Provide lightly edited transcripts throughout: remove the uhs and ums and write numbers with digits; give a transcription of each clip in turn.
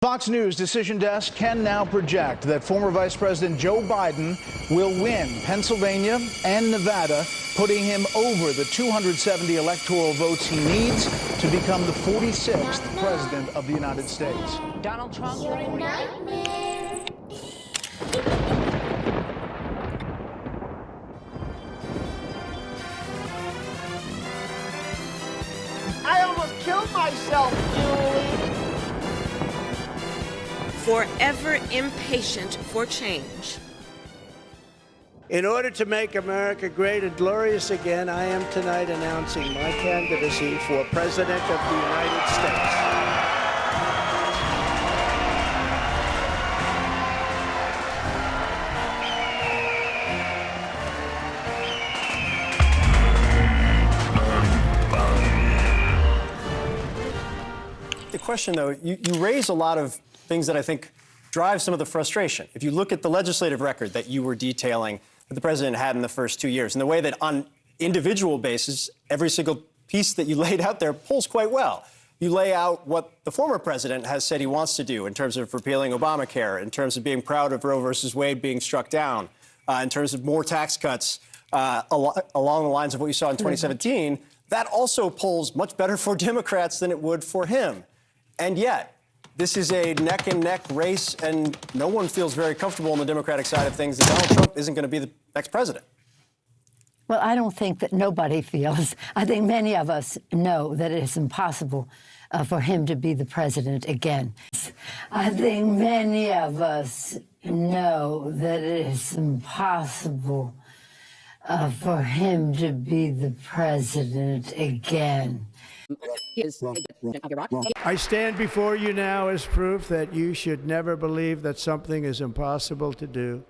Fox News decision desk can now project that former Vice President Joe Biden will win Pennsylvania and Nevada, putting him over the 270 electoral votes he needs to become the 46th president of the United States. Donald Trump. I almost killed myself, Julie. Forever impatient for change. In order to make America great and glorious again, I am tonight announcing my candidacy for President of the United States. The question, though, you raise a lot of things that I think drive some of the frustration. If you look at the legislative record that you were detailing that the president had in the first 2 years, and the way that on individual basis, every single piece that you laid out there polls quite well. You lay out what the former president has said he wants to do in terms of repealing Obamacare, in terms of being proud of Roe versus Wade being struck down, in terms of more tax cuts along the lines of what you saw in 2017. That also polls much better for Democrats than it would for him. And yet, this is a neck-and-neck race, and no one feels very comfortable on the Democratic side of things that Donald Trump isn't going to be the next president. Well, I don't think that nobody feels. I think many of us know that it is impossible for him to be the president again. I think many of us know that it is impossible for him to be the president again. I stand before you now as proof that you should never believe that something is impossible to do.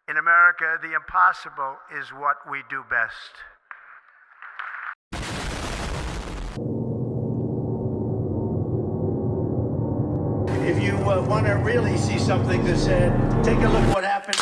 In America, the impossible is what we do best. If you want to really see something that's said, take a look what happened.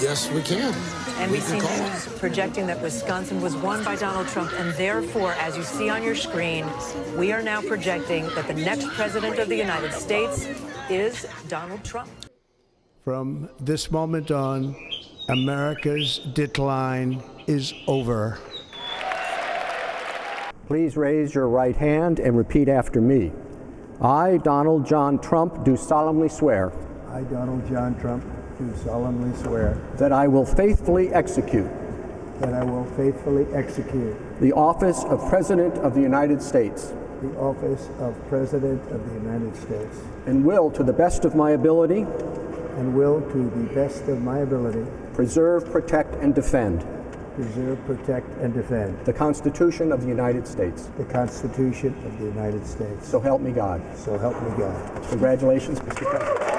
Yes, we can. NBC News projecting that Wisconsin was won by Donald Trump, and therefore, as you see on your screen, we are now projecting that the next president of the United States is Donald Trump. From this moment on, America's decline is over. Please raise your right hand and repeat after me. I, Donald John Trump, do solemnly swear. I, Donald John Trump, do solemnly swear that I will faithfully execute that I will faithfully execute the office of President of the United States the office of President of the United States, and will, to the best of my ability, and will, to the best of my ability, preserve, protect, and defend preserve, protect, and defend the Constitution of the United States. the Constitution of the United States. So help me God. So help me God. Congratulations, Mr. President.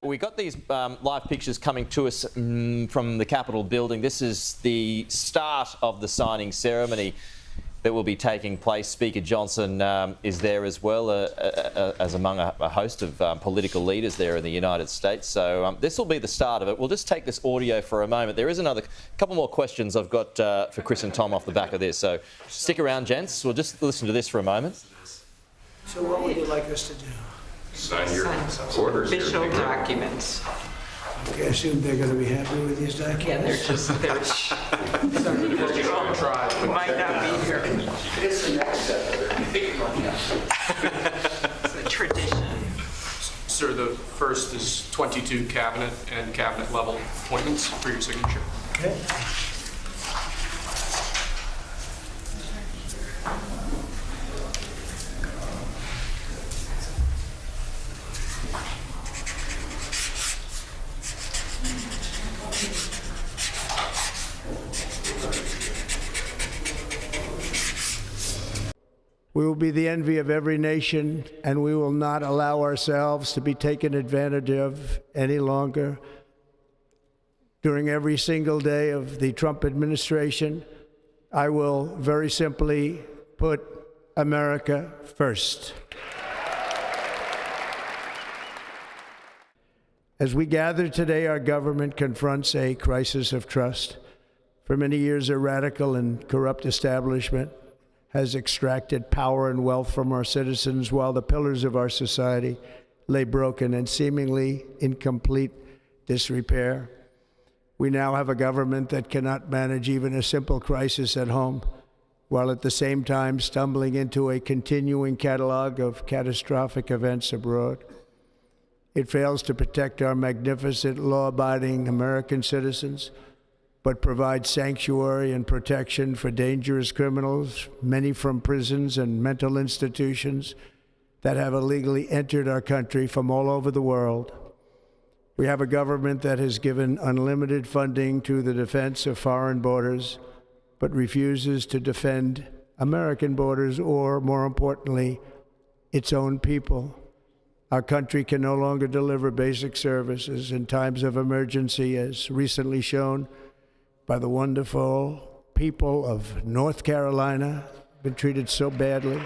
We got these live pictures coming to us from the Capitol building. This is the start of the signing ceremony that will be taking place. Speaker Johnson is there as well as among a host of political leaders there in the United States. So this will be the start of it. We'll just take this audio for a moment. There is another couple more questions I've got for Chris and Tom off the back of this. So stick around, gents. We'll just listen to this for a moment. So what would you like us to do? Sign your orders. Official documents. Okay, I assume they're going to be happy with these documents? Yeah, they're just, we might not be here. It's the next step. It's a tradition. Sir, the first is 22 cabinet and cabinet level appointments for your signature. Okay. We will be the envy of every nation, and we will not allow ourselves to be taken advantage of any longer. During every single day of the Trump administration, I will very simply put America first. As we gather today, our government confronts a crisis of trust. For many years, a radical and corrupt establishment has extracted power and wealth from our citizens while the pillars of our society lay broken and seemingly in complete disrepair. We now have a government that cannot manage even a simple crisis at home, while at the same time stumbling into a continuing catalog of catastrophic events abroad. It fails to protect our magnificent, law-abiding American citizens, but provides sanctuary and protection for dangerous criminals, many from prisons and mental institutions that have illegally entered our country from all over the world. We have a government that has given unlimited funding to the defense of foreign borders, but refuses to defend American borders or, more importantly, its own people. Our country can no longer deliver basic services in times of emergency, as recently shown by the wonderful people of North Carolina, been treated so badly.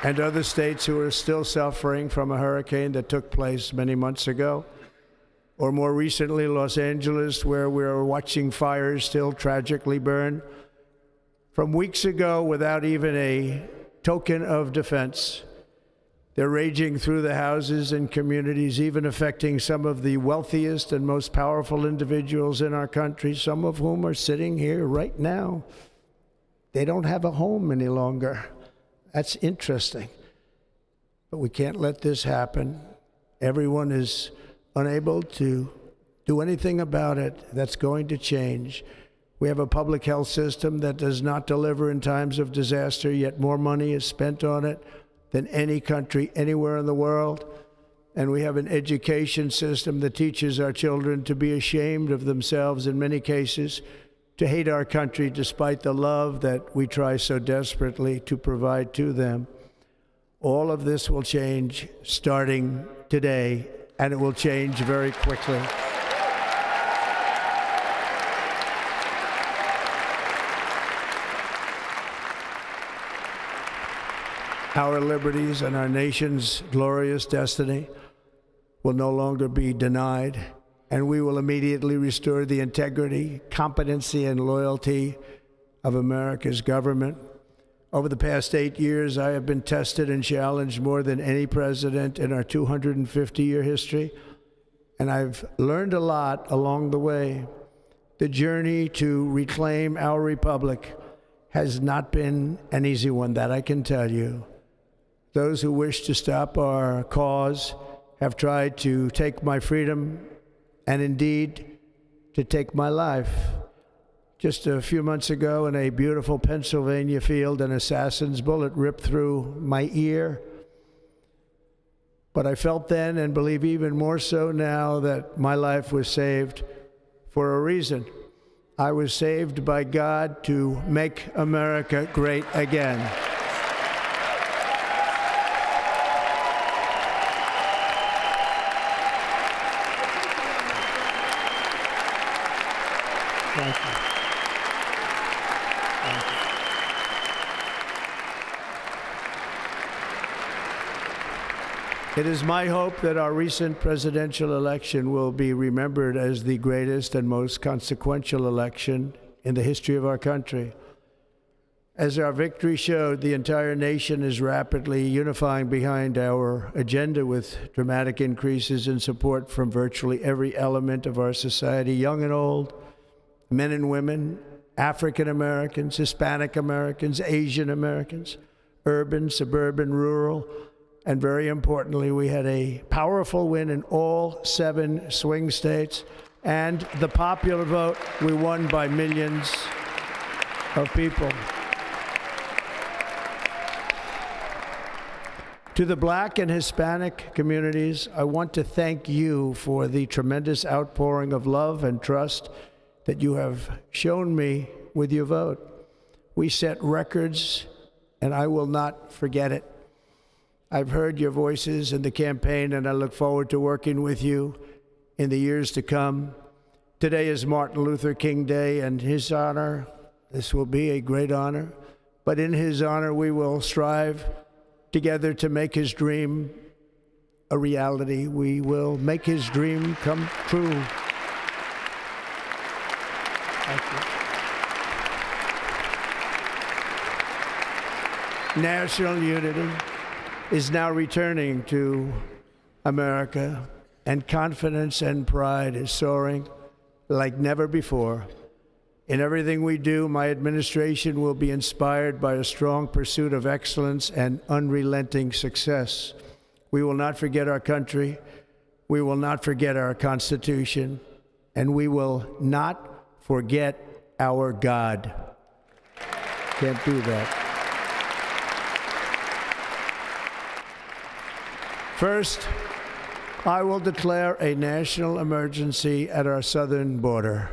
And other states who are still suffering from a hurricane that took place many months ago. Or more recently, Los Angeles, where we're watching fires still tragically burn from weeks ago without even a token of defense. They're raging through the houses and communities, even affecting some of the wealthiest and most powerful individuals in our country, some of whom are sitting here right now. They don't have a home any longer. That's interesting. But we can't let this happen. Everyone is unable to do anything about it. That's going to change. We have a public health system that does not deliver in times of disaster, yet more money is spent on it than any country anywhere in the world. And we have an education system that teaches our children to be ashamed of themselves in many cases, to hate our country despite the love that we try so desperately to provide to them. All of this will change starting today, and it will change very quickly. Our liberties and our nation's glorious destiny will no longer be denied, and we will immediately restore the integrity, competency, and loyalty of America's government. Over the past 8 years, I have been tested and challenged more than any president in our 250-year history, and I've learned a lot along the way. The journey to reclaim our republic has not been an easy one, that I can tell you. Those who wish to stop our cause have tried to take my freedom and indeed to take my life. Just a few months ago in a beautiful Pennsylvania field, an assassin's bullet ripped through my ear. But I felt then, and believe even more so now, that my life was saved for a reason. I was saved by God to make America great again. Thank you. Thank you. It is my hope that our recent presidential election will be remembered as the greatest and most consequential election in the history of our country. As our victory showed, the entire nation is rapidly unifying behind our agenda with dramatic increases in support from virtually every element of our society, young and old, men and women, African Americans, Hispanic Americans, Asian Americans, urban, suburban, rural, and very importantly, we had a powerful win in all 7 swing states, and the popular vote, we won by millions of people. To the Black and Hispanic communities, I want to thank you for the tremendous outpouring of love and trust that you have shown me with your vote. We set records, and I will not forget it. I've heard your voices in the campaign, and I look forward to working with you in the years to come. Today is Martin Luther King Day, and his honor, this will be a great honor, but in his honor, we will strive together to make his dream a reality. We will make his dream come true. Thank you. National unity is now returning to America, and confidence and pride is soaring like never before. In everything we do, my administration will be inspired by a strong pursuit of excellence and unrelenting success. We will not forget our country, we will not forget our Constitution, and we will not forget our God. Can't do that. First, I will declare a national emergency at our southern border.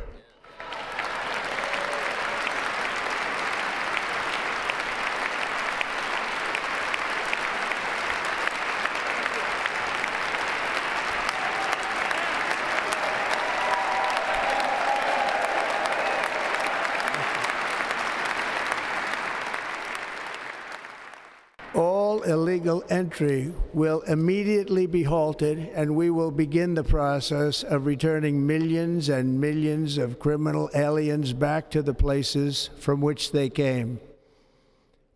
All illegal entry will immediately be halted, and we will begin the process of returning millions and millions of criminal aliens back to the places from which they came.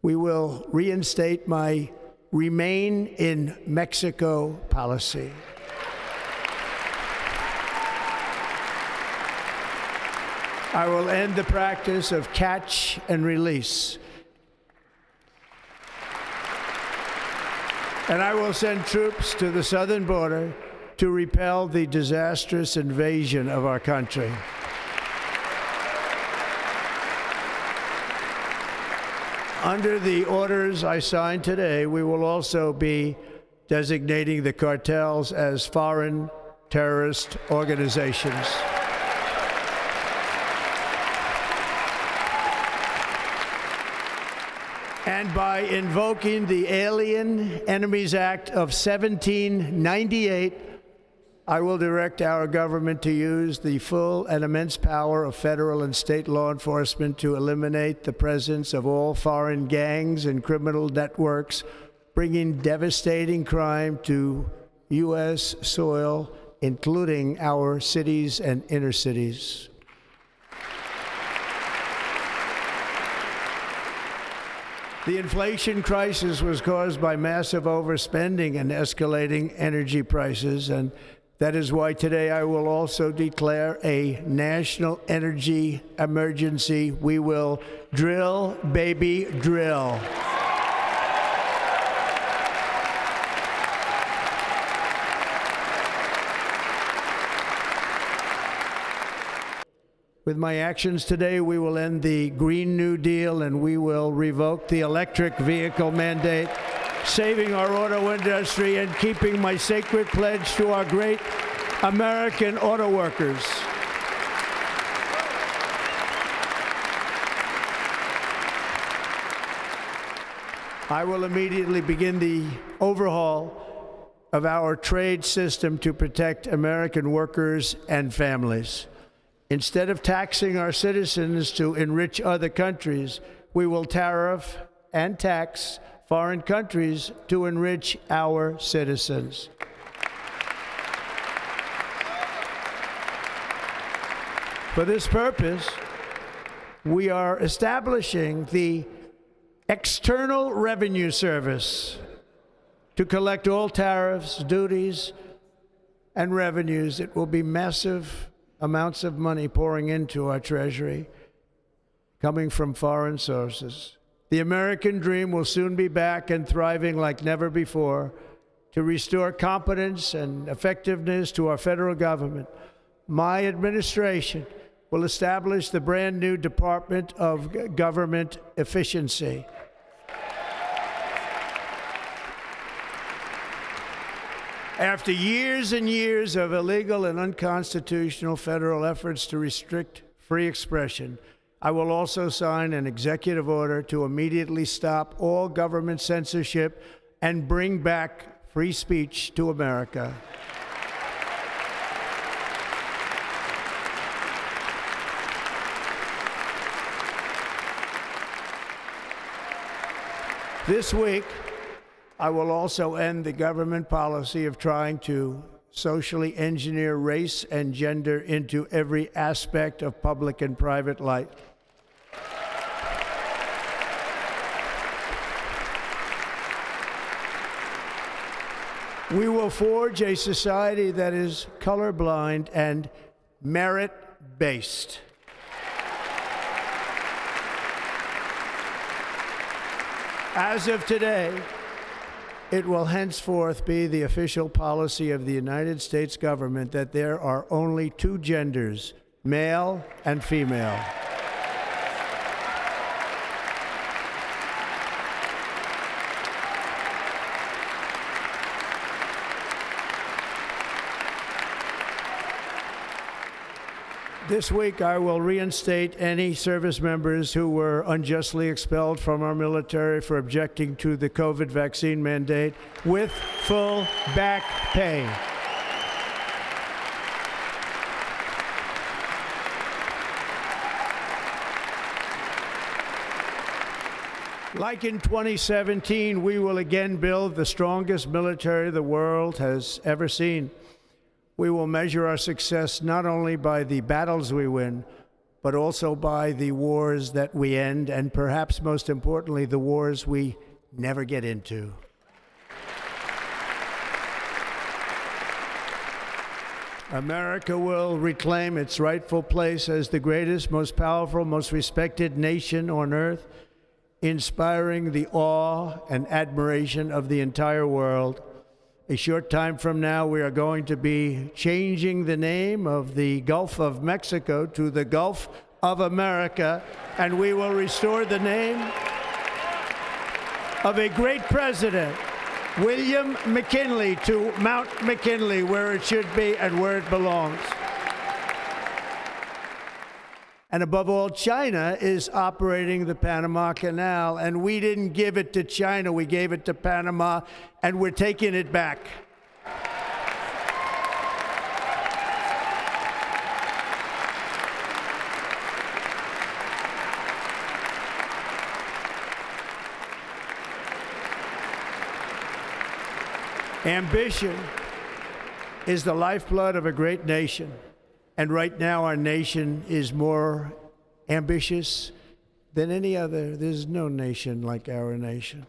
We will reinstate my Remain in Mexico policy. I will end the practice of catch and release. And I will send troops to the southern border to repel the disastrous invasion of our country. Under the orders I signed today, we will also be designating the cartels as foreign terrorist organizations. And by invoking the Alien Enemies Act of 1798, I will direct our government to use the full and immense power of federal and state law enforcement to eliminate the presence of all foreign gangs and criminal networks, bringing devastating crime to U.S. soil, including our cities and inner cities. The inflation crisis was caused by massive overspending and escalating energy prices, and that is why today I will also declare a national energy emergency. We will drill, baby, drill. With my actions today, we will end the Green New Deal and we will revoke the electric vehicle mandate, saving our auto industry and keeping my sacred pledge to our great American auto workers. I will immediately begin the overhaul of our trade system to protect American workers and families. Instead of taxing our citizens to enrich other countries, we will tariff and tax foreign countries to enrich our citizens. For this purpose, we are establishing the External Revenue Service to collect all tariffs, duties, and revenues. It will be massive amounts of money pouring into our treasury, coming from foreign sources. The American dream will soon be back and thriving like never before to restore competence and effectiveness to our federal government. My administration will establish the brand new Department of Government Efficiency. After years and years of illegal and unconstitutional federal efforts to restrict free expression, I will also sign an executive order to immediately stop all government censorship and bring back free speech to America. This week, I will also end the government policy of trying to socially engineer race and gender into every aspect of public and private life. We will forge a society that is colorblind and merit-based. As of today, it will henceforth be the official policy of the United States government that there are only two genders, male and female. This week, I will reinstate any service members who were unjustly expelled from our military for objecting to the COVID vaccine mandate with full back pay. Like in 2017, we will again build the strongest military the world has ever seen. We will measure our success not only by the battles we win, but also by the wars that we end, and perhaps most importantly, the wars we never get into. America will reclaim its rightful place as the greatest, most powerful, most respected nation on earth, inspiring the awe and admiration of the entire world. A short time from now, we are going to be changing the name of the Gulf of Mexico to the Gulf of America, and we will restore the name of a great president, William McKinley, to Mount McKinley, where it should be and where it belongs. And above all, China is operating the Panama Canal, and we didn't give it to China, we gave it to Panama, and we're taking it back. Ambition is the lifeblood of a great nation. And right now, our nation is more ambitious than any other. There's no nation like our nation.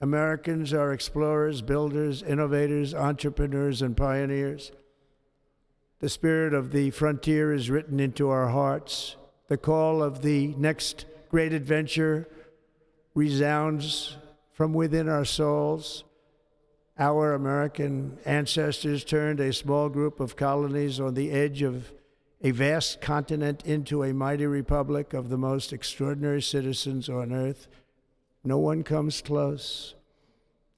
Americans are explorers, builders, innovators, entrepreneurs, and pioneers. The spirit of the frontier is written into our hearts. The call of the next great adventure resounds from within our souls. Our American ancestors turned a small group of colonies on the edge of a vast continent into a mighty republic of the most extraordinary citizens on earth. No one comes close.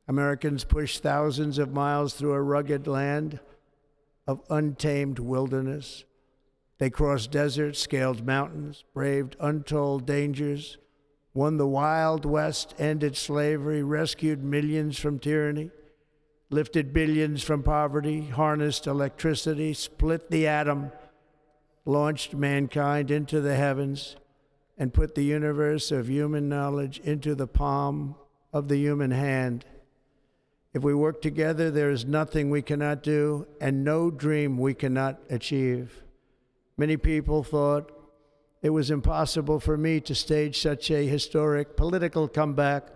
Americans pushed thousands of miles through a rugged land of untamed wilderness. They crossed deserts, scaled mountains, braved untold dangers, won the Wild West, ended slavery, rescued millions from tyranny, lifted billions from poverty, harnessed electricity, split the atom, launched mankind into the heavens, and put the universe of human knowledge into the palm of the human hand. If we work together, there is nothing we cannot do and no dream we cannot achieve. Many people thought it was impossible for me to stage such a historic political comeback.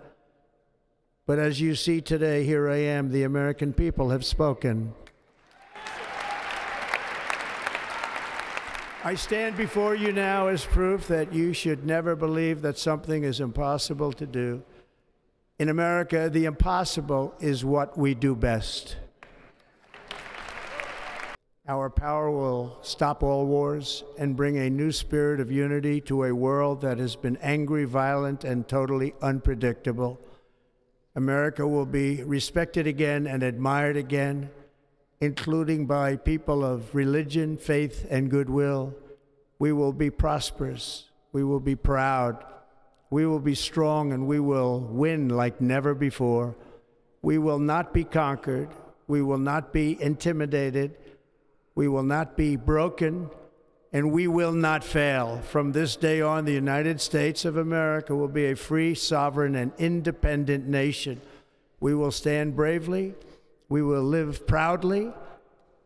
But as you see today, here I am. The American people have spoken. I stand before you now as proof that you should never believe that something is impossible to do. In America, the impossible is what we do best. Our power will stop all wars and bring a new spirit of unity to a world that has been angry, violent, and totally unpredictable. America will be respected again and admired again, including by people of religion, faith, and goodwill. We will be prosperous. We will be proud. We will be strong, and we will win like never before. We will not be conquered. We will not be intimidated. We will not be broken, and we will not fail. From this day on, the United States of America will be a free, sovereign, and independent nation. We will stand bravely. We will live proudly.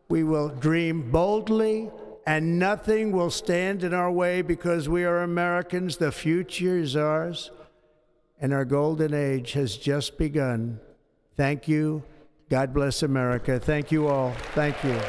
We will dream boldly, and nothing will stand in our way because we are Americans. The future is ours, and our golden age has just begun. Thank you. God bless America. Thank you all. Thank you.